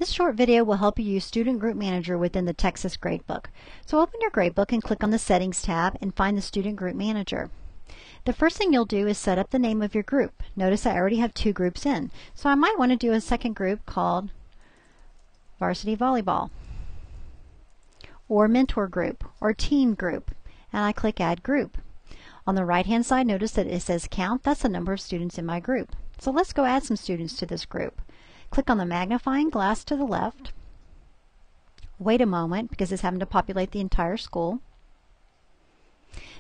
This short video will help you use Student Group Manager within the TeXIS Gradebook. So open your Gradebook and click on the Settings tab and find the Student Group Manager. The first thing you'll do is set up the name of your group. Notice I already have 2 groups in, so I might want to do a second group called Varsity Volleyball, or Mentor Group, or Team Group, and I click Add Group. On the right hand side, notice that it says Count. That's the number of students in my group. So let's go add some students to this group. Click on the magnifying glass to the left. Wait a moment because it's having to populate the entire school.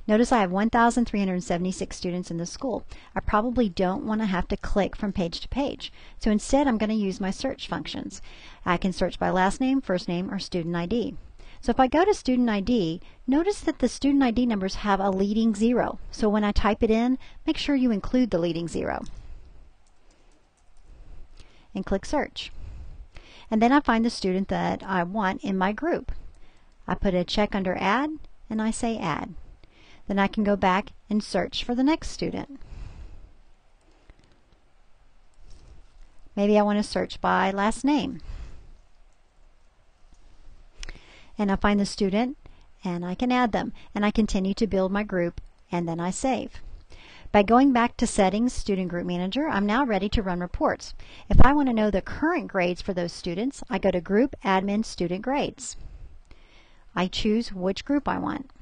Notice I have 1,376 students in the school. I probably don't want to have to click from page to page. So instead I'm going to use my search functions. I can search by last name, first name, or student ID. So if I go to student ID, notice that the student ID numbers have a leading 0. So when I type it in, make sure you include the leading 0. And click search. And then I find the student that I want in my group. I put a check under add and I say add. Then I can go back and search for the next student. Maybe I want to search by last name. And I find the student and I can add them. And I continue to build my group and then I save. By going back to Settings, Student Group Manager, I'm now ready to run reports. If I want to know the current grades for those students, I go to Group, Admin, Student Grades. I choose which group I want.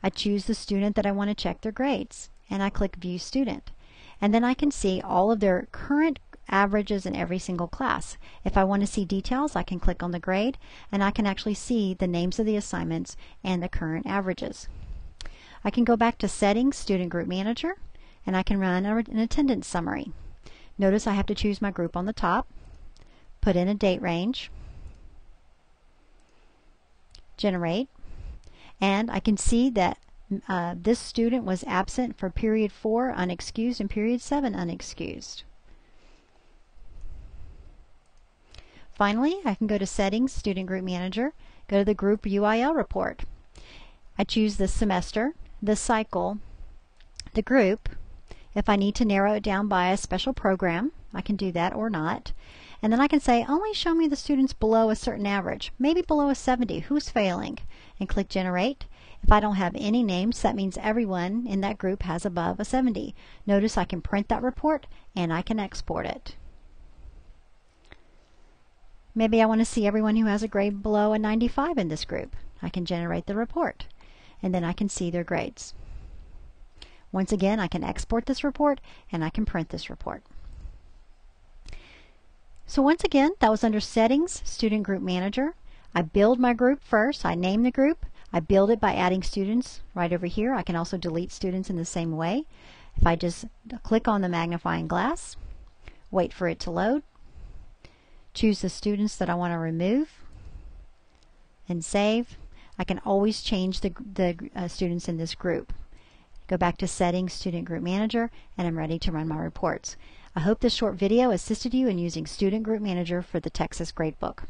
I choose the student that I want to check their grades, and I click View Student. And then I can see all of their current averages in every single class. If I want to see details, I can click on the grade, and I can actually see the names of the assignments and the current averages. I can go back to Settings, Student Group Manager, and I can run an attendance summary. Notice I have to choose my group on the top, put in a date range, generate, and I can see that this student was absent for period 4 unexcused and period 7 unexcused. Finally, I can go to Settings, Student Group Manager, go to the Group UIL report. I choose the semester, the cycle, the group. If I need to narrow it down by a special program, I can do that or not. And then I can say, only show me the students below a certain average, maybe below a 70, who's failing, and click Generate. If I don't have any names, that means everyone in that group has above a 70. Notice I can print that report and I can export it. Maybe I want to see everyone who has a grade below a 95 in this group. I can generate the report, and then I can see their grades. Once again, I can export this report and I can print this report. So once again, that was under Settings, Student Group Manager. I build my group first. I name the group. I build it by adding students right over here. I can also delete students in the same way. If I just click on the magnifying glass, wait for it to load, choose the students that I want to remove, and save. I can always change the students in this group. Go back to Settings, Student Group Manager, and I'm ready to run my reports. I hope this short video assisted you in using Student Group Manager for the TeXIS Gradebook.